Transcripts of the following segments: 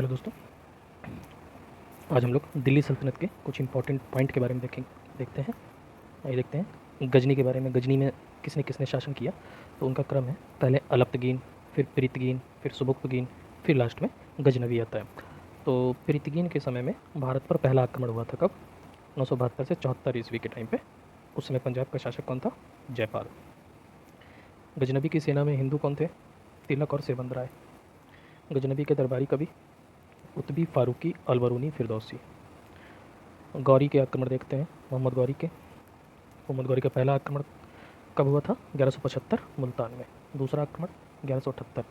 Hello दोस्तों। आज हम लोग दिल्ली सल्तनत के कुछ इंपॉर्टेंट पॉइंट के बारे में देखते हैं। आइए देखते हैं गजनी के बारे में। गजनी में किसने किसने शासन किया, तो उनका क्रम है पहले अलप्तगीन, फिर प्रीतगीन, फिर सुबुक्तगीन, फिर लास्ट में गजनवी आता है। तो प्रीतगीन के समय में भारत पर पहला आक्रमण हुआ था कब? 972 से 74 ईस्वी के टाइम पे। उस समय पंजाब का शासक कौन था? जयपाल। गजनबी की सेना में हिंदू कौन थे? तिलक और सेबंद राय। गजनबी के दरबारी कवि कुतबी फारूकी, अलबरूनी, फिरदौसी। गौरी के आक्रमण देखते हैं, मोहम्मद गौरी के। मोहम्मद गौरी का पहला आक्रमण कब हुआ था? 1175 मुल्तान में। दूसरा आक्रमण 1178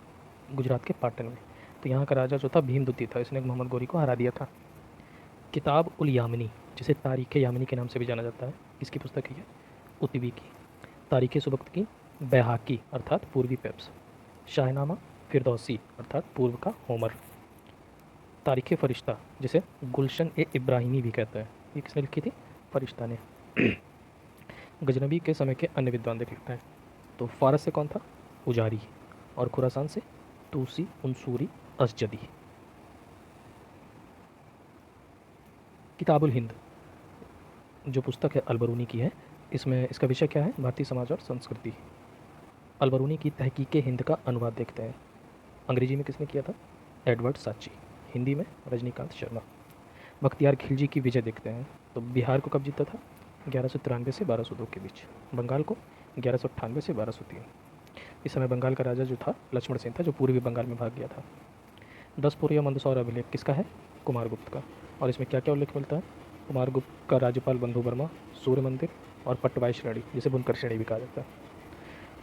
गुजरात के पाटन में। तो यहाँ का राजा जो था भीमदुती था, इसने मोहम्मद गौरी को हरा दिया था। किताब उल यामनी, जिसे तारीख़ यामनी के नाम से भी जाना जाता है, किसकी पुस्तक है? उतबी की। तारीख़ सुबक्त की बैहाकी अर्थात पूर्वी पेप्स। शाहनामा फिरदौसी अर्थात पूर्व का होमर। तारीख़ फ़रिश्ता, जिसे गुलशन ए इब्राहिमी भी कहता है, ये किसने लिखी थी? फ़रिश्ता ने। गजनबी के समय के अन्य विद्वान देख लेते हैं। तो फ़ारस से कौन था? उजारी। और खुरासान से तूसी, उनसूरी, असजदी। किताबुल हिंद जो पुस्तक है अलबरूनी की है, इसमें इसका विषय क्या है? भारतीय समाज और संस्कृति। अलबरूनी की तहकीक हिंद का अनुवाद देखते हैं। अंग्रेजी में किसने किया था? एडवर्ड साची। हिंदी में रजनीकांत शर्मा। बख्तियार खिलजी की विजय देखते हैं। तो बिहार को कब जीता था? 1193 से 1202 के बीच। बंगाल को 1198 से 1203। इस समय बंगाल का राजा जो था लक्ष्मण सेन था, जो पूर्वी बंगाल में भाग गया था। 10 पूर्व मंदसौर अभिलेख किसका है? कुमारगुप्त का। और इसमें क्या क्या उल्लेख मिलता है? कुमारगुप्त का राज्यपाल बंधु वर्मा, सूर्य मंदिर और पट्टवाई श्रेणी, जिसे बुनकर श्रेणी भी कहा जाता है।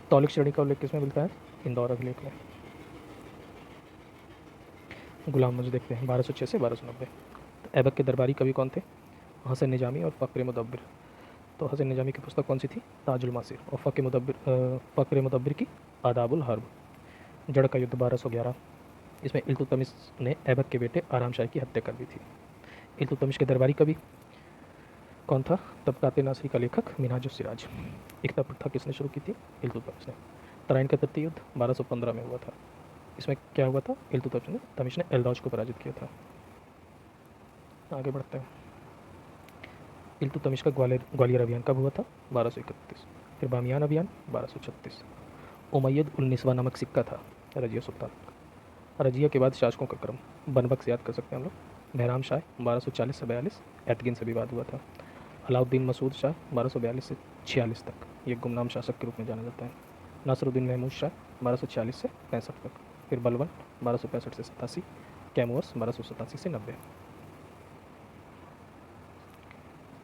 तौलिक श्रेणी का उल्लेख किसमें मिलता है? इंदौर अभिलेख में। गुलाम मजदूर देखते हैं 1206 से 1290। तो ऐबक के दरबारी कवि कौन थे? हसन निजामी और फ़क्र मुदब्बिर। तो हसन निजामी की पुस्तक कौन सी थी? ताजुल मासिर। और फ़क्र मुदब्बिर की आदाबुल हर्ब। जड़ का युद्ध 1211। इसमें इल्तुतमिश ने ऐबक के बेटे आराम शाह की हत्या कर दी थी। इल्तुतमिश के दरबारी कवि कौन था? तबकात नासरी का लेखक मिनहाजुस सिराज। एकता प्रथा किसने शुरू की थी? इल्तुतमिश ने। तराइन का तृतीय युद्ध 1215 में हुआ था। इसमें क्या हुआ था? इल्तुतमिश ने एलदौज को पराजित किया था। आगे बढ़ते हैं। इल्तुतमिश का ग्वालियर अभियान कब हुआ था? 1231। फिर बामियान अभियान 1236। उमैयद उल निस्वा नामक सिक्का था रजिया सुल्तान। रजिया के बाद शासकों का क्रम बनबक से याद कर सकते हैं हम लोग। बहराम शाह 1240 से 42, एतगिन से विवाद हुआ था। अलाउद्दीन मसूद शाह 1242 से 46 तक, ये गुमनाम शासक के रूप में जाना जाता है। नासरुद्दीन महमूद शाह 1246 से 65 तक। फिर बलबन 1265 से 87, कैमुअस 1287 से 90।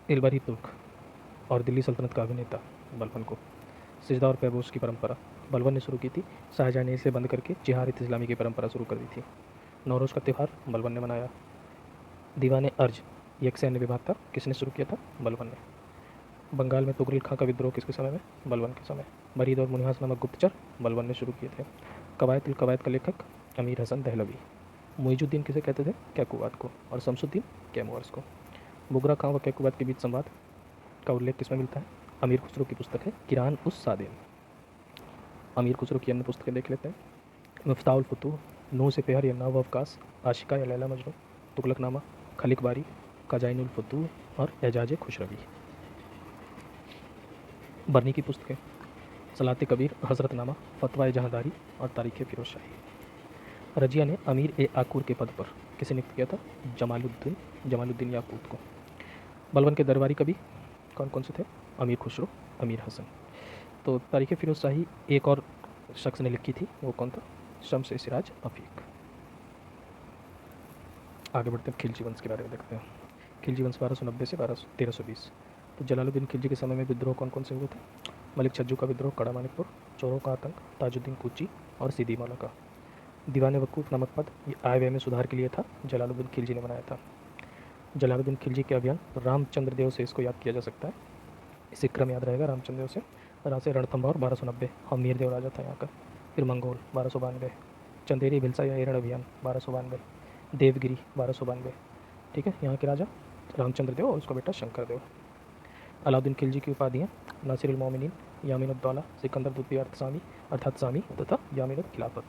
इलबरी तुर्क और दिल्ली सल्तनत का अभिनेता बलबन को सिजदा और पैबोस की परंपरा बलबन ने शुरू की थी। शाहजहाँ ने इसे बंद करके जिहारत इस्लामी की परंपरा शुरू कर दी थी। नौरोज़ का त्यौहार बलबन ने मनाया। दीवान अर्ज ये एक सैन्य विभाग था, किसने शुरू किया था? बलबन ने। बंगाल में तुगरिल खां का विद्रोह किसके समय में? बलबन के समय। मरीद और मुनिहास नामक गुप्तचर बलबन ने शुरू किए थे। कवायत उल कवायत का लेखक अमीर हसन दहलवी। मुइजुद्दीन किसे कहते थे? कैकुबात को। और शमसुद्दीन कैमुअर्स को। बुगरा खां व कैकुबात के बीच संवाद का उल्लेख किसमें मिलता है? अमीर खुसरो की पुस्तक है किरान उस सादिन। अमीर खुसरो की अन्य पुस्तकें देख लेते हैं। मिफ्ताहुल फुतूह, नूह से पेहर या नव अवकाश, आशिका या लैला मजनू, तुगलकनामा, खलिक बारी, खजाइनुल फुतूह और एजाज खुशरवी। बर्नी की पुस्तकें सलात कबीर, हज़रतनामा, फतवा जहांदारी और तारीख़ फ़िरोज़ शाही। रजिया ने अमीर ए आकूर के पद पर किसे नियुक्त किया था? जमालुद्दीन याकूत को। बलबन के दरबारी कवि कौन कौन से थे? अमीर खुसरो, अमीर हसन। तो तारीख़ फ़िरोज़ शाही एक और शख्स ने लिखी थी, वो कौन था? शम्स ए सिराज अफ़ीक। आगे बढ़ते हैं, खिलजी वंश के बारे में देखते हैं। खिलजी वंश 1290 से 1320। तो जलालुद्दीन खिलजी के समय में विद्रोह कौन कौन से हुए थे? मलिक छज्जू का विद्रोह, कड़ा मानिकपुर, चोरों का आतंक, ताजुद्दीन कूची और सीदी मौला का। दीवान वकूफ़ नामक पद ये आय व्यय में सुधार के लिए था, जलालुद्दीन खिलजी ने बनाया था। जलालुद्दीन खिलजी के अभियान रामचंद्र देव से इसको याद किया जा सकता है। इसे क्रम याद रहेगा रामचंद्र देव से। राजे रणथंभौर 1290, हमीर देव राजा था यहाँ का। फिर मंगोल 1292, चंदेरी भिलसा या एरण अभियान 1292, देवगिरी 1292। ठीक है, यहाँ के राजा रामचंद्र देव और उसका बेटा शंकर देव। अलाउद्दीन खिलजी की उपाधियाँ नासिरुल मोमिनीन, यामीनुद्दौला, सिकंदर द्वितीय अर्थसामी अर्थात सामी तथा यामीनुल खिलाफत।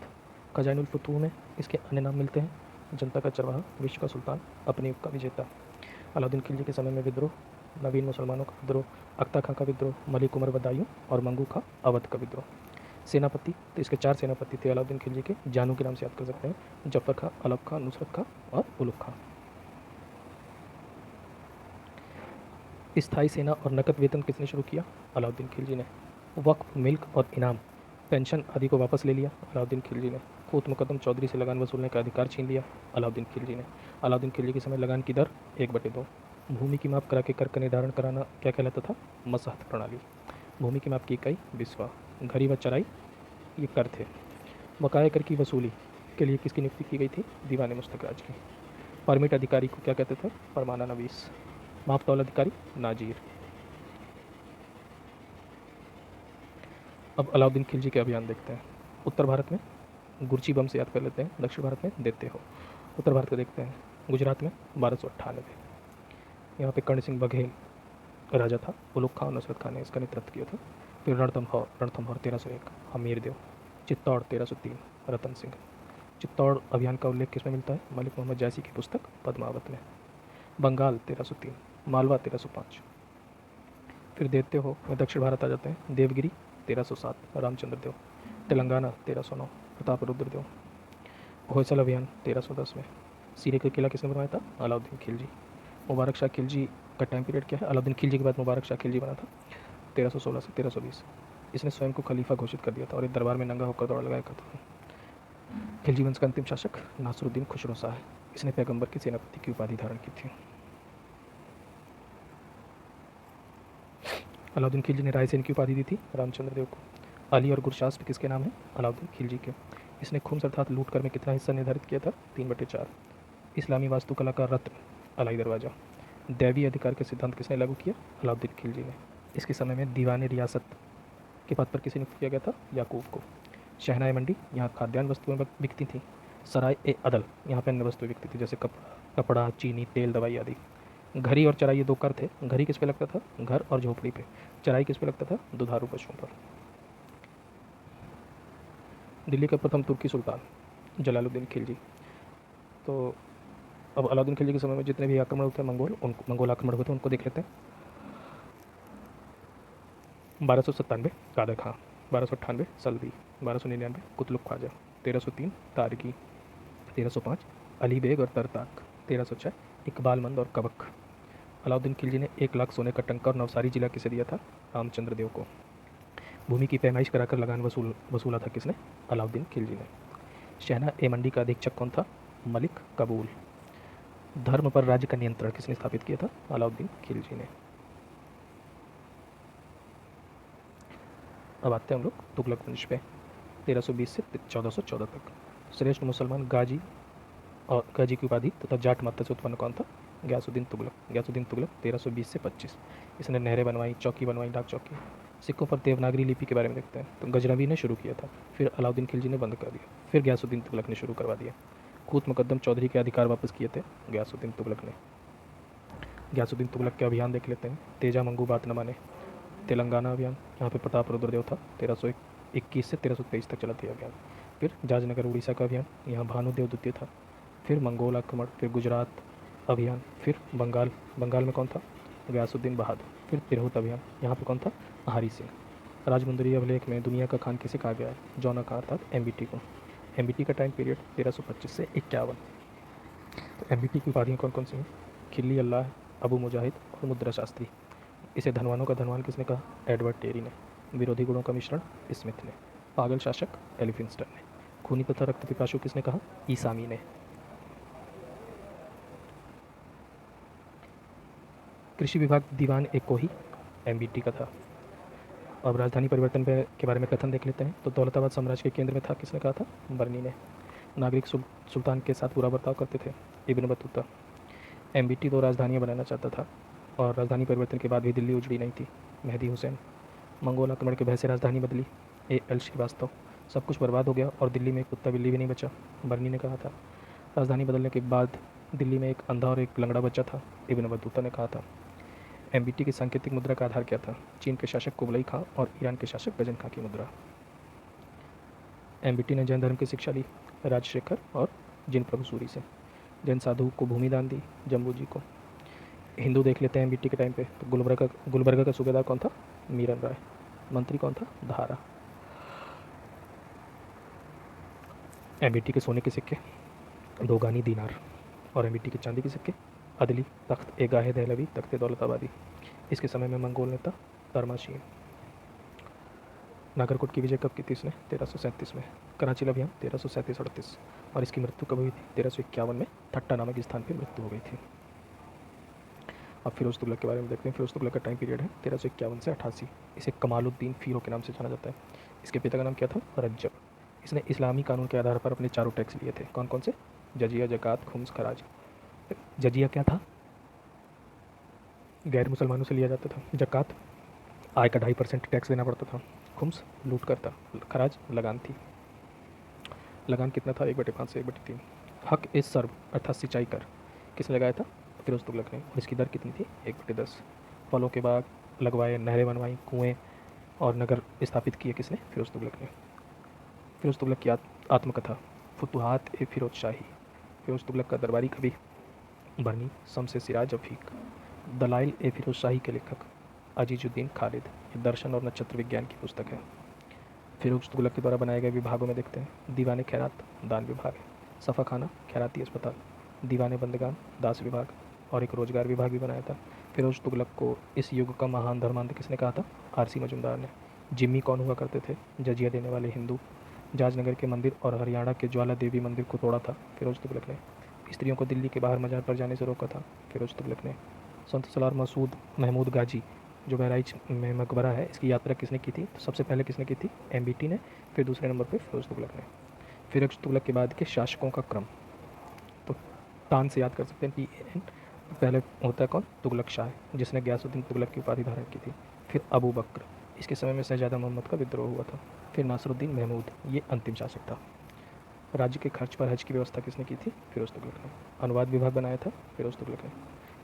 खजाइनुल फुतूह में इसके अन्य नाम मिलते हैं जनता का चरवाहा, विश्व का सुल्तान, अपने युग का विजेता। अलाउद्दीन खिलजी के समय में विद्रोह, नवीन मुसलमानों का विद्रोह, अख्तर खां का विद्रोह, मलिक उमर बदायूं और मंगू खां अवध का विद्रोह। सेनापति तो इसके 4 सेनापति थे अलाउद्दीन खिलजी के, जानू के नाम से याद कर सकते हैं, जफर खां, अलग खां, नुसरत खां और उलुग खां। स्थायी सेना और नकद वेतन किसने शुरू किया? अलाउद्दीन खिलजी ने। वक्फ, मिल्क और इनाम, पेंशन आदि को वापस ले लिया अलाउद्दीन खिलजी ने। खूत मुकदम चौधरी से लगान वसूलने का अधिकार छीन लिया अलाउद्दीन खिलजी ने। अलाउद्दीन खिलजी के समय लगान की दर 1/2। भूमि की माप करा के कर का निर्धारण कराना क्या कहलाता था? मसहत प्रणाली। भूमि की माप की इकाई बिस्वा। घरी व चराई ये कर थे। बकाया कर की वसूली के लिए किसकी नियुक्ति की गई थी? दीवान मुस्तखराज की। परमिट अधिकारी को क्या कहते थे? फरमाना नवीस। माप तौल अधिकारी नाजीर। अब अलाउद्दीन खिलजी के अभियान देखते हैं। उत्तर भारत में गुरची बम से याद कर लेते हैं, दक्षिण भारत में देते हो। उत्तर भारत को देखते हैं। गुजरात में 1298, यहाँ पे कर्ण सिंह बघेल राजा था, उलुग खां और नुसरत खां ने इसका नेतृत्व किया था। फिर रणथंभौर 1301, हमीरदेव। चित्तौड़ 1303, रतन सिंह। चित्तौड़ अभियान का उल्लेख किसमें मिलता है? मलिक मोहम्मद जायसी की पुस्तक पद्मावत में। बंगाल 1303, मालवा 1305। फिर देते हो में दक्षिण भारत आ जाते हैं। देवगिरी 1307, रामचंद्र देव। तेलंगाना 1309, प्रताप रुद्रदेव। होयसल अभियान 1310 में। सीरे का किला किसने बनवाया था? अलाउद्दीन खिलजी। मुबारक शाह खिलजी का टाइम पीरियड क्या है? अलाउद्दीन खिलजी के बाद मुबारक शाह खिलजी बना था 1316 से 1320। इसने स्वयं को खलीफा घोषित कर दिया था और एक दरबार में नंगा होकर दौड़ लगाया करता था। खिलजी वंश का अंतिम शासक नासरुद्दीन खुसरो शाह है। इसने पैगंबर की सेनापति की उपाधि धारण की थी। अलाउद्दीन खिलजी ने रायसेन की उपाधि दी थी रामचंद्र देव को। अली और गुरशास्प किसके नाम है? अलाउद्दीन खिलजी के। इसने खुम्स अर्थात लूट कर में कितना हिस्सा निर्धारित किया था? 3/4। इस्लामी वास्तुकला का रत्न अलाई दरवाज़ा। दैवीय अधिकार के सिद्धांत किसने लागू किया? अलाउद्दीन खिलजी ने। इसके समय में दीवान रियासत के पद पर किसे नियुक्त किया गया था? याकूब को। शहनाई मंडी, यहाँ खाद्यान्न वस्तुएं बिकती थीं। सराय ए अदल, यहाँ पर अन्य वस्तुएं बिकती थी जैसे कपड़ा, चीनी, तेल, दवाई आदि। घरी और चराई ये 2 कर थे। घरी किस पे लगता था? घर और झोपड़ी पे। चराई किस पे लगता था? दुधारू पशुओं पर। दिल्ली का प्रथम तुर्की सुल्तान जलालुद्दीन खिलजी। तो अब अलाउद्दीन खिलजी के समय में जितने भी आक्रमण होते हैं मंगोल आक्रमण होते हैं उनको देख लेते हैं। 1297 कादर खां, 1298 सल्बी, 1299 कुतलुक ख्वाजा, 1303 तारकी, 1305 अली बेग और तरताक, 1306 इकबाल मंद और कबक। अलाउद्दीन खिलजी ने 1 लाख सोने का टंका और नवसारी जिला किसे दिया था? रामचंद्र देव को। भूमि की पैमाइश कराकर लगान वसूला था किसने? अलाउद्दीन खिलजी ने। शहना ए मंडी का अधीक्षक कौन था? मलिक कबूल। धर्म पर राज्य का नियंत्रण किसने स्थापित किया था? अलाउद्दीन खिलजी ने। अब आते हैं हम लोग तुगलक वंश पे। 1320 से 1414 तक। श्रेष्ठ मुसलमान गाजी की उपाधि तथा जाट माता से उत्पन्न कौन था? गयासुद्दीन तुगलक। गयासुद्दीन तुगलक 1320 से 25। इसने नहरें बनवाई, चौकी बनवाई, डाक चौकी। सिक्कों पर देवनागरी लिपि के बारे में देखते हैं। तो गजनवी ने शुरू किया था, फिर अलाउद्दीन खिलजी ने बंद कर दिया, फिर गयासुद्दीन तुगलक ने शुरू करवा दिया। खूत मुकद्दम चौधरी के अधिकार वापस किए थे गयासुद्दीन तुगलक ने। गयासुद्दीन तुगलक के अभियान देख लेते हैं। तेजा मंगू बात न माने, तेलंगाना अभियान, यहाँ पे प्रताप रुद्रदेव था, 1321 से 1323 तक चला था अभियान। फिर जाजनगर उड़ीसा का अभियान, यहाँ भानुदेव द्वितीय था। फिर मंगोल आक्रमण, फिर गुजरात अभियान, फिर बंगाल में कौन था? गयासुद्दीन बहादुर। फिर तिरहुत अभियान, यहाँ पे कौन था? हरी सिंह। राजमुंदरी अभिलेख में दुनिया का खान किसे कहा गया है? जौना खान अर्थात एमबीटी को। एमबीटी का टाइम पीरियड 1325 से 51। तो एमबीटी की उपाधियाँ कौन कौन सी हैं? खिल्ली अल्लाह, अबू मुजाहिद और मुद्रा शास्त्री। इसे धनवानों का धनवान किसने कहा? एडवर्ड टेरी ने। विरोधी गुणों का मिश्रण स्मिथ ने। पागल शासक एलिफिंस्टन ने। खूनी तथा रक्त पिपासु किसने कहा? ईसामी ने। कृषि विभाग दीवान एक कोही एमबीटी का था। अब राजधानी परिवर्तन के बारे में कथन देख लेते हैं। तो दौलताबाद साम्राज्य के केंद्र में था, किसने कहा था? बर्नी ने। नागरिक सुल्तान के साथ बुरा बर्ताव करते थे, इब्न बतूता। एमबीटी 2 राजधानियाँ बनाना चाहता था और राजधानी परिवर्तन के बाद भी दिल्ली उजड़ी नहीं थी, मेहदी हुसैन। मंगोल आक्रमण के भय से राजधानी बदली, एल श्रीवास्तव। सब कुछ बर्बाद हो गया और दिल्ली में एक कुत्ता बिल्ली भी नहीं बचा, बर्नी ने कहा था। राजधानी बदलने के बाद दिल्ली में एक अंधा और एक लंगड़ा बच्चा था, इब्न बतूता ने कहा था। एमबीटी की सांकेतिक मुद्रा का आधार क्या था? चीन के शासक कुबलई खां और ईरान के शासक गजन खां की मुद्रा। एमबीटी ने जैन धर्म की शिक्षा ली राजशेखर और जिन प्रभु सूरी से। जैन साधु को भूमि दान दी, जम्बू जी को। हिंदू देख लेते हैं एमबीटी के टाइम पे, तो गुलबर्गा का सूबेदार कौन था? मीरन राय। मंत्री कौन था? धारा। एमबीटी के सोने के सिक्के 2 गानी दीनार, और एमबीटी के चांदी के सिक्के अदली, तख्त ए गाहे दहलवी, तख्त दौलताबादी। इसके समय में मंगोल नेता तरमाशीन। नागरकोट की विजय कब की थी इसने? 1337 में। कराची अभियान 1337-38, और इसकी मृत्यु कब हुई थी? 1351 में ठट्टा नामक स्थान पर मृत्यु हो गई थी। अब फिरोज तुगलक के बारे में देखते हैं। फिरोज तुगलक का टाइम पीरियड है 1351 से 88। इसे कमालुद्दीन फ़ीरो के नाम से जाना जाता है। इसके पिता का नाम क्या था? रज्जब। इसने इस्लामी कानून के आधार पर अपने चारों टैक्स लिए थे। कौन कौन से? जजिया, ज़कात, खुम्स, खराज। जजिया क्या था? गैर मुसलमानों से लिया जाता था। ज़कात आय का 2.5% टैक्स देना पड़ता था। खुम्स लूट कर था। खराज लगान थी। लगान कितना था? 1/5 से 1/3। हक इस सर्व अर्थात सिंचाई कर किसने लगाया था? फिरोज तुगलक ने। और इसकी दर कितनी थी? 1/10। फलों के बाग लगवाए, नहरें बनवाई, कुएँ और नगर स्थापित किए किसने? फिरोज तुगलक ने। फिरोज तुगलक की आत्मकथा फुतुहात ए फिरोज शाही। फिरोज तुगलक का दरबारी कवि बरनी शम्स सिराज अफीक। दलाइल ए फिरोज शाही के लेखक अजीजुद्दीन खालिद। ये दर्शन और नक्षत्र विज्ञान की पुस्तक है। फिरोज तुगलक के द्वारा बनाए गए विभागों में देखते हैं। दीवान खैरात दान विभाग, सफ़ा खाना खैराती अस्पताल, दीवान बंदगान दास विभाग, और एक रोजगार विभाग भी बनाया था। फिरोज तुगलक को इस युग का महान धर्मांध किसने कहा था? आरसी मजुमदार ने। जिम्मी कौन हुआ करते थे? जजिया देने वाले हिंदू। जाजनगर के मंदिर और हरियाणा के ज्वाला देवी मंदिर को तोड़ा था फिरोज तुगलक ने। स्त्रियों को दिल्ली के बाहर मजार पर जाने से रोका था फिरोज तुगलक ने। संत सलार मसूद महमूद गाजी जो बहराइच में मकबरा है, इसकी यात्रा किसने की थी? तो सबसे पहले किसने की थी? एमबीटी ने। फिर दूसरे नंबर पर फिरोज तुगलक ने। फिरोज तुगलक के बाद के शासकों का क्रम, तो तान से याद कर सकते हैं, TAN। पहले होता है कौन? तुगलक शाह, जिसने गयासुद्दीन तुगलक की उपाधि धारण की थी। फिर अबू बकर, इसके समय में शहजादा मोहम्मद का विद्रोह हुआ था। फिर नासरुद्दीन महमूद, ये अंतिम शासक था। राज्य के खर्च पर हज की व्यवस्था किसने की थी? फिरोज तुगलक ने। अनुवाद विभाग बनाया था फिरोज तुगलक ने।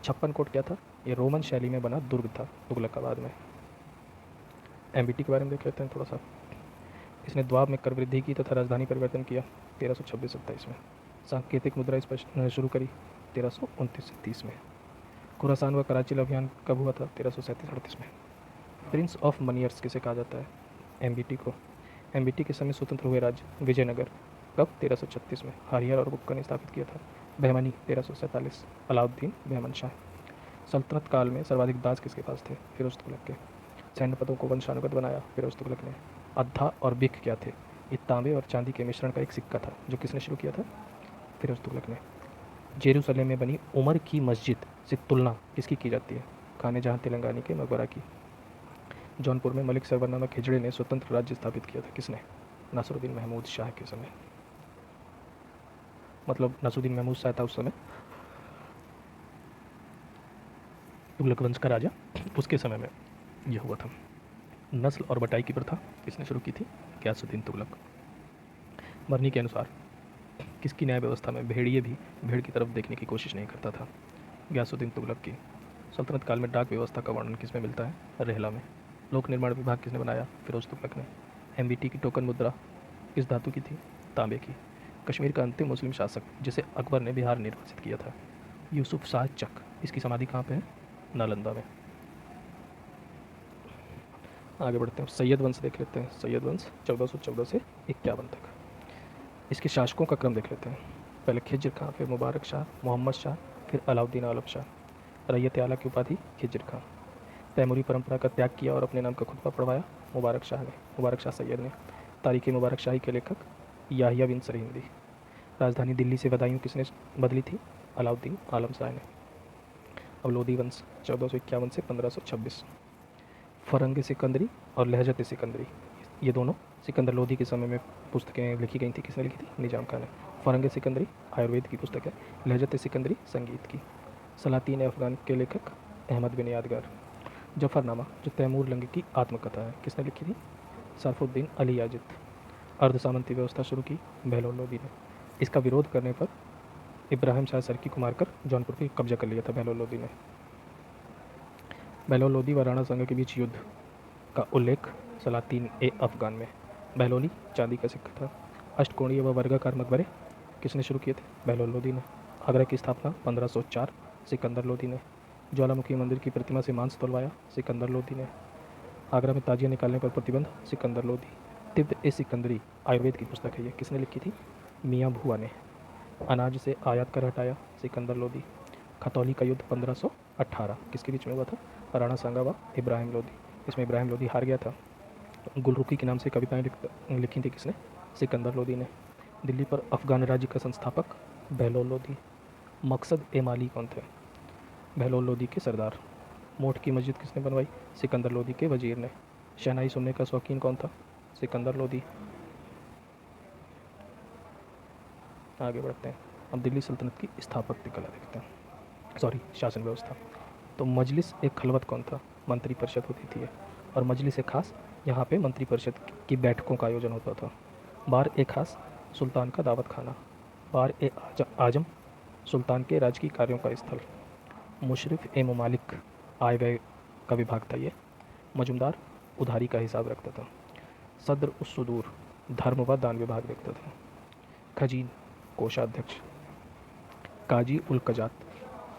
56 कोट क्या था? ये रोमन शैली में बना दुर्ग था तुगलकाबाद में। एमबीटी के बारे में देख लेते हैं थोड़ा सा। इसने द्वाब में कर वृद्धि की तथा राजधानी परिवर्तन किया 1326-27 में। सांकेतिक मुद्रा स्पष्ट शुरू करी 1329-30 में। खुरासान व कराची अभियान कब हुआ था? 1337-38 में। प्रिंस ऑफ मनियर्स किसे कहा जाता है? एमबीटी को। एमबीटी के समय स्वतंत्र हुए राज्य विजयनगर कब? 1336 में। हरियर और बुक्का ने स्थापित किया था। बहमनी 1347। अलाउद्दीन बहमन शाह। सल्तनत काल में सर्वाधिक दास किसके पास थे? फिरोज तुगलक के। सैन्य पदों को वंशानुगत बनाया फिरोज तुगलक ने। अद्धा और बिक क्या थे? ये तांबे और चांदी के मिश्रण का एक सिक्का था जो किसने शुरू किया था? फिरोज तुगलक ने। जेरूसलम में बनी उमर की मस्जिद से तुलना किसकी की जाती है? खाने जहां तेलंगानी के मकबरा की। जौनपुर में मलिक सरवर नामक हिजड़े ने स्वतंत्र राज्य स्थापित किया था। किसने? नासरुद्दीन महमूद शाह के समय। मतलब नासरुद्दीन महमूद शाह था उस समय तुगलक वंश का राजा, उसके समय में यह हुआ था। नस्ल और बटाई की प्रथा किसने शुरू की थी? गयासुद्दीन तुगलक। मरनी के अनुसार किसकी न्याय व्यवस्था में भेड़िए भी भेड़ की तरफ देखने की कोशिश नहीं करता था? गयासुद्दीन तुगलक की। सल्तनत काल में डाक व्यवस्था का वर्णन किसमें मिलता है? रेहला में। लोक निर्माण विभाग किसने बनाया? फिरोज तुगलक ने। एमबीटी की टोकन मुद्रा किस धातु की थी? तांबे की। कश्मीर का अंतिम मुस्लिम शासक जिसे अकबर ने बिहार निर्वासित किया था? यूसुफ शाह चक। इसकी समाधि कहाँ पे है? नालंदा में। आगे बढ़ते हैं, सैयद वंश देख लेते हैं। सैयद वंश 1414 से 51 तक। इसके शासकों का क्रम देख लेते हैं। पहले खिज्र खां, फिर मुबारक शाह, मोहम्मद शाह, फिर अलाउद्दीन आलम शाह। रैयत आला की उपाधि खिज्र खां। तैमूरी परंपरा का त्याग किया और अपने नाम का खुतबा पढ़वाया मुबारक शाह ने, मुबारक शाह सैयद ने। तारीख मुबारक शाही के लेखक याहिया बिन सरहिंदी। राजधानी दिल्ली से बदायूं किसने बदली थी? अलाउद्दीन आलम शाह ने। अब लोधी वंश 1451 से 1526। फ़रंग सिकंदरी और लहजत सिकंदरी, ये दोनों सिकंदर लोधी के समय में पुस्तकें लिखी गई थी। किसने लिखी थी? निजाम खान ने। फ़रंग सिकंदरी आयुर्वेद की पुस्तक है, लहजत सिकंदरी संगीत की। सलातीन अफ़गान के लेखक अहमद बिन यादगार। जफ़रनामा जो तैमूर लंग की आत्मकथा है, किसने लिखी थी? सरफुद्दीन अली याजिद। अर्ध सामंती व्यवस्था शुरू की बहलोल लोधी ने। इसका विरोध करने पर इब्राहिम शाह सरकी को मारकर जौनपुर पर कब्जा कर लिया था बहलोल लोधी ने। बहलोल लोधी व राणा संघ के बीच युद्ध का उल्लेख सलातीन ए अफ़गान में। बहलोली चांदी का सिक्का था। अष्टकोणीय व वर्गाकार मकबरे किसने शुरू किए थे? बहलोल लोधी ने। आगरा की स्थापना 1504 सिकंदर लोदी ने। ज्वालामुखी मंदिर की प्रतिमा से मांस तोड़वाया सिकंदर लोदी ने। आगरा में ताजिया निकालने पर प्रतिबंध सिकंदर लोदी। तिब्ब ए सिकंदरी आयुर्वेद की पुस्तक है ये, किसने लिखी थी? मियाँ भुआ ने। अनाज से आयात कर हटाया सिकंदर लोदी। खतौली का युद्ध 1518 किसके बीच में हुआ था? राणा सांगा व इब्राहिम लोदी। इसमें इब्राहिम लोदी हार गया था। गुलरुखी के नाम से कविताएं लिखी थी किसने? सिकंदर लोदी ने। दिल्ली पर अफगान राज्य का संस्थापक बहलोल लोदी। मकसद ए माली कौन थे? बहलोल लोदी के सरदार। मोठ की मस्जिद किसने बनवाई? सिकंदर लोदी के वजीर ने। शहनाई सुनने का शौकीन कौन था? सिकंदर लोदी। आगे बढ़ते हैं। अब दिल्ली सल्तनत की स्थापत्य कला देखते हैं, सॉरी शासन व्यवस्था। तो मजलिस ए खलवत कौन था? मंत्री परिषद होती थी और मजलिस ए खास यहाँ पे मंत्री परिषद की बैठकों का आयोजन होता था। बार ए खास सुल्तान का दावत खाना। बार ए आजम सुल्तान के राजकीय कार्यों का स्थल। मुशरिफ ए ममालिक आय व्यय का विभाग था ये। मजुमदार उधारी का हिसाब रखता था। सद्र उस सुदूर धर्म व दान विभाग देखता था। खजीन कोषाध्यक्ष। काजी उल कजात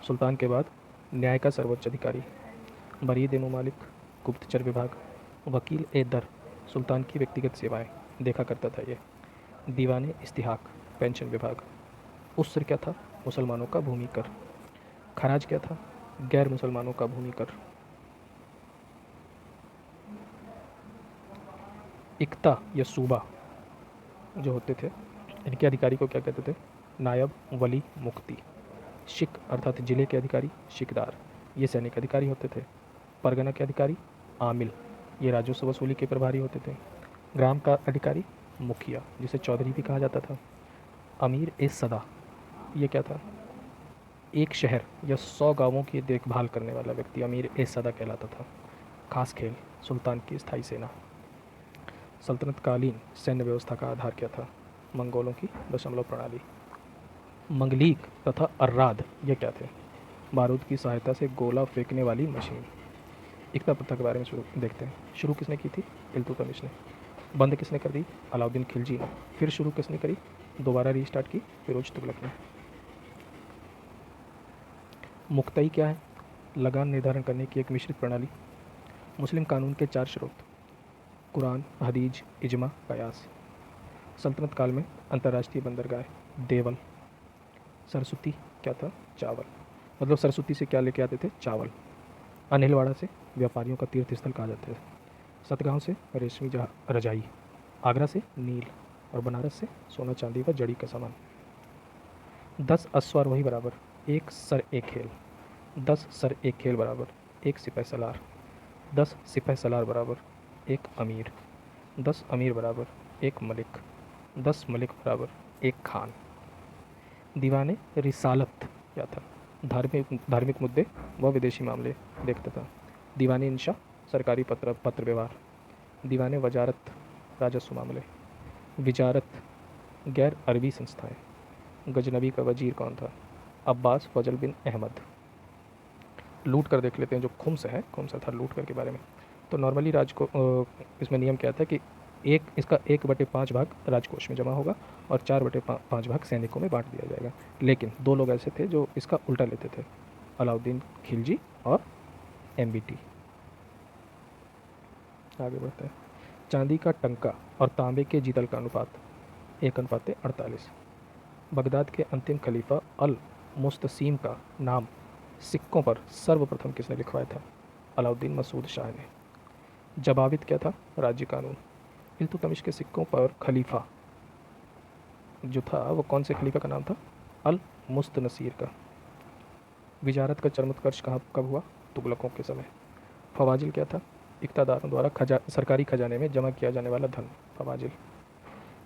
सुल्तान के बाद न्याय का सर्वोच्च अधिकारी। बरीद ए ममालिक गुप्तचर विभाग। वकील ए दर सुल्तान की व्यक्तिगत सेवाएं देखा करता था ये। दीवान इस्तिहाक पेंशन विभाग। उसर क्या था? मुसलमानों का भूमि कर। खराज क्या था? गैर मुसलमानों का भूमि कर। इक्ता या सूबा जो होते थे इनके अधिकारी को क्या कहते थे? नायब वली मुफ्ती। शिक अर्थात जिले के अधिकारी शिकदार, ये सैनिक अधिकारी होते थे। परगना के अधिकारी आमिल, ये राजस्व वसूली के प्रभारी होते थे। ग्राम का अधिकारी मुखिया, जिसे चौधरी भी कहा जाता था। अमीर ए सदा, ये क्या था? एक शहर या 100 गांवों की देखभाल करने वाला व्यक्ति अमीर ए सदा कहलाता था। खास खेल सुल्तान की स्थायी सेना। सल्तनतकालीन सैन्य व्यवस्था का आधार क्या था? मंगोलों की दशमलव प्रणाली। मंगलीक तथा अर्राद ये क्या थे? बारूद की सहायता से गोला फेंकने वाली मशीन। एकता प्रथा के बारे में शुरू देखते हैं। शुरू किसने की थी? इल्तुतमिश ने। बंद किसने कर दी? अलाउद्दीन खिलजी ने। फिर शुरू किसने करी? दोबारा रीस्टार्ट की फिरोज तुगलक ने। मुक्तई क्या है? लगान निर्धारण करने की एक मिश्रित प्रणाली। मुस्लिम कानून के 4 स्रोत: कुरान, हदीज, इजमा, कयास। सल्तनत काल में अंतर्राष्ट्रीय बंदरगाह देवल। सरस्वती क्या था? चावल। मतलब सरस्वती से क्या लेके आते थे? चावल। अनिलवाड़ा से व्यापारियों का तीर्थ स्थल कहा जाता है। सतगांव से रेशमी रजाई। आगरा से नील और बनारस से सोना चांदी व जड़ी का सामान। 10 अश्वारोही बराबर 1 सर एक खेल। 10 सर एक खेल बराबर 1 सिपह सलार। 10 सिपह सलार बराबर 1 अमीर। 10 अमीर बराबर 1 मलिक। 10 मलिक बराबर 1 खान। दीवाने रिसालत क्या था? धार्मिक मुद्दे व विदेशी मामले देखता था। दीवाने इंशा सरकारी पत्र व्यवहार। दीवाने वजारत राजस्व मामले। विजारत गैर अरबी संस्थाएं। गजनबी का वजीर कौन था? अब्बास फजल बिन अहमद। लूट कर देख लेते हैं जो खुम्स है, खुम्स था लूट कर के बारे में। तो नॉर्मली इसमें नियम क्या था कि इसका 1/5 भाग राजकोष में जमा होगा और 4/5 भाग सैनिकों में बांट दिया जाएगा। लेकिन 2 लोग ऐसे थे जो इसका उल्टा लेते थे, अलाउद्दीन खिलजी और MBT। आगे बढ़ते हैं। चांदी का टंका और तांबे के जीतल का अनुपात 1:48। बगदाद के अंतिम खलीफा अल मुस्तसीम का नाम सिक्कों पर सर्वप्रथम किसने लिखवाया था? अलाउद्दीन मसूद शाह ने। जबावित क्या था? राज्य कानून। इल्तुतमिश के सिक्कों पर खलीफा जो था वो कौन से खलीफा का नाम था? अल मुस्तनसीर का। विजारत का चरमोत्कर्ष कब हुआ? तुगलकों के समय। फवाजिल क्या था? इक़्तिदारों द्वारा सरकारी खजाने में जमा किया जाने वाला धन, फवाजिल।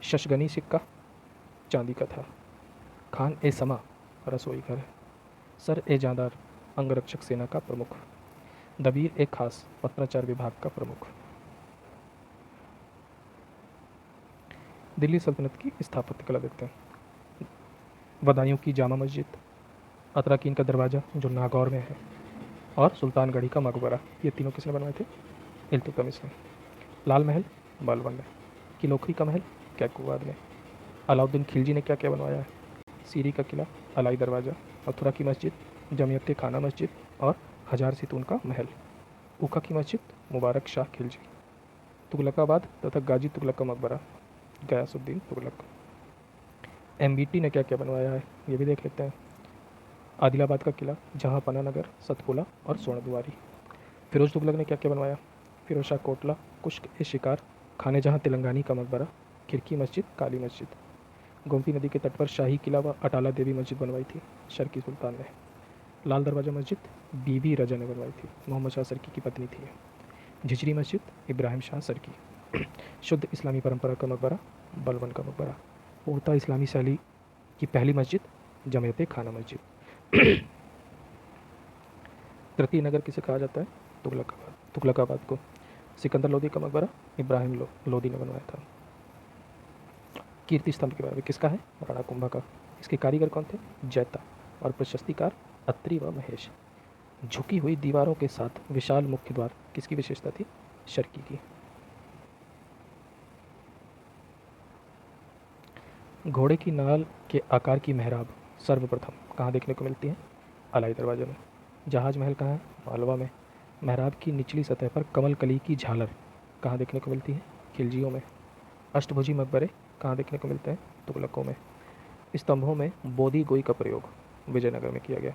शशगनी सिक्का चांदी का था। खान ए समा रसोई घर। सर ए जांदार अंगरक्षक सेना का प्रमुख। दबीर ए खास पत्राचार विभाग का प्रमुख। दिल्ली सल्तनत की स्थापत्य कला देखते हैं। बदायूं की जामा मस्जिद, अतराकीन का दरवाज़ा जो नागौर में है, और सुल्तानगढ़ी का मकबरा, ये तीनों किसने बनवाए थे? इल्तुतमिश ने। लाल महल बलबन ने। किलोखरी का महल कैकुबाद ने। अलाउद्दीन खिलजी ने क्या क्या बनवाया है? सीरी का किला, अलाई दरवाज़ा, मथुरा की मस्जिद, जमियत खाना मस्जिद और हज़ार सितून का महल, ऊखा की मस्जिद, मुबारक शाह खिलजी, तुगलकाबाद तथा गाजी तुगलक का मकबरा, गयासुद्दीन तुगलक। एमबीटी ने क्या क्या बनवाया है ये भी देख लेते हैं। आदिलाबाद का किला, जहाँ पना नगर, सतपुला और स्वर्णदुआरी। फिरोज तुगलक ने क्या क्या बनवाया? फिरोज शाह कोटला, कुश्क ए शिकार, खाने जहाँ तेलंगानी का मकबरा, खिड़की मस्जिद, काली मस्जिद। गोमती नदी के तट पर शाही किला व अटाला देवी मस्जिद बनवाई थी शर्की सुल्तान ने। लाल दरवाज़ा मस्जिद बीबी रजा ने बनवाई थी, मोहम्मद शाह सरकी की पत्नी थी। झिझरी मस्जिद इब्राहिम शाह सरकी। शुद्ध इस्लामी परंपरा का मकबरा बलबन का मकबरा। पूर्णतः इस्लामी शैली की पहली मस्जिद जमियत खाना मस्जिद। तृतीय नगर किसे कहा जाता है? तुगलकाबाद को। सिकंदर लोदी का मकबरा इब्राहिम लोदी ने बनवाया था। कीर्ति स्तंभ के बारे में किसका है? राणा कुंभा का। इसके कारीगर कौन थे? जैता। और प्रशस्तिकार अत्रि व महेश। झुकी हुई दीवारों के साथ विशाल मुख्य द्वार किसकी विशेषता थी? शर्की की। घोड़े की नाल के आकार की मेहराब सर्वप्रथम कहाँ देखने को मिलती है? अलाई दरवाजे में। जहाज महल कहाँ है? मालवा में। मेहराब की निचली सतह पर कमल कली की झालर कहाँ देखने को मिलती है? खिलजियों में। अष्टभुजी मकबरे कहाँ देखने को मिलते हैं? तुगलकों में। स्तंभों में बोधी गोई का प्रयोग विजयनगर में किया गया।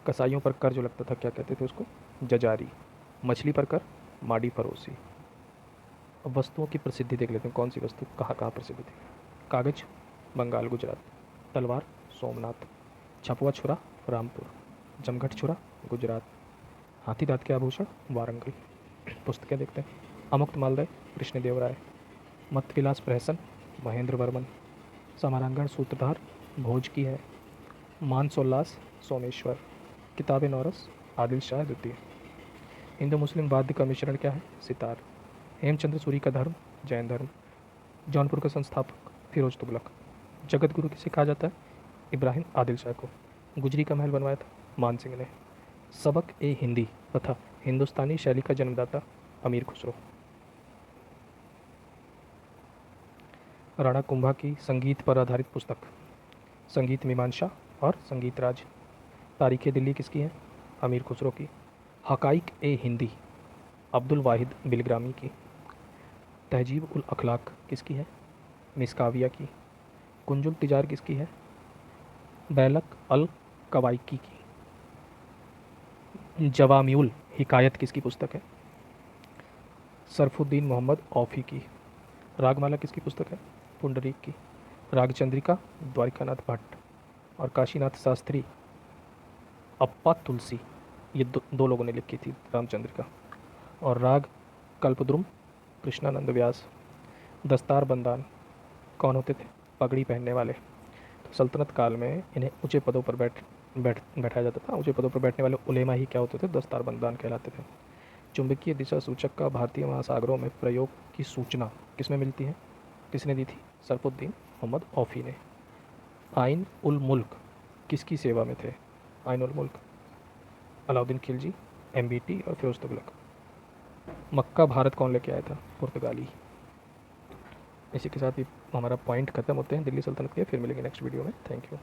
कसाईयों पर कर जो लगता था क्या कहते थे उसको? जजारी। मछली पर कर माड़ी फरोसी। अब वस्तुओं की प्रसिद्धि देख लेते हैं, कौन सी वस्तु कहाँ कहाँ प्रसिद्ध थी। कागज बंगाल गुजरात, तलवार सोमनाथ, छपुआ छुरा रामपुर, जमघट छुरा गुजरात, हाथी दांत के आभूषण वारंगल। पुस्तकें देखते हैं। अमुक्त मालदय कृष्णदेवराय, मत विलास प्रहसन महेंद्र वर्मन, समारांगण सूत्रधार भोज की है, मानसोल्लास सोमेश्वर, किताब नौरस आदिल शाह द्वितीय। हिंदू मुस्लिम वाद्य का मिश्रण क्या है? सितार। हेमचंद्र सूरी का धर्म जैन धर्म। जौनपुर का संस्थापक फिरोज तुगलक। जगत गुरु किसे कहा जाता है? इब्राहिम आदिल शाह को। गुजरी का महल बनवाया था मान सिंह ने। सबक ए हिंदी तथा हिंदुस्तानी शैली का जन्मदाता अमीर खुसरो। राणा कुंभा की संगीत पर आधारित पुस्तक संगीत मीमांसा और संगीत राज। तारीख़ दिल्ली किसकी है? अमीर खुसरो की। हकाइक ए हिंदी अब्दुल वाहिद बिलग्रामी की। तहजीब उल अखलाक किसकी है? मिसकाविया की। कुंजुल तिजार किसकी है? बैलक अल कवाइकी की। जवामिउल हिकायत किसकी पुस्तक है? सरफुद्दीन मोहम्मद औफी की। रागमाला किसकी पुस्तक है? पुंडरीक की। रागचंद्रिका द्वारिकानाथ भट्ट। और काशीनाथ शास्त्री अप्पा तुलसी, ये दो लोगों ने लिखी थी रामचंद्रिका। और राग कल्पद्रुम कृष्णानंद व्यास। दस्तार बंदान कौन होते थे? पगड़ी पहनने वाले। तो सल्तनत काल में इन्हें ऊंचे पदों पर बैठाया जाता था। ऊंचे पदों पर बैठने वाले उलेमा ही क्या होते थे? दस्तार बंदान कहलाते थे। चुंबकीय दिशा सूचक का भारतीय महासागरों में प्रयोग की सूचना किसमें मिलती है? किसने दी थी? सरफुद्दीन मोहम्मद औफी ने। आइन उल मुल्क किसकी सेवा में थे? आइन उल मुल्क अलाउद्दीन खिलजी, एमबीटी और फिरोज तुगलक। मक्का भारत कौन लेके आया था? पुर्तगाली। इसी के साथ ही हमारा पॉइंट ख़त्म होते हैं दिल्ली सल्तनत के। फिर मिलेंगे नेक्स्ट वीडियो में। Thank you.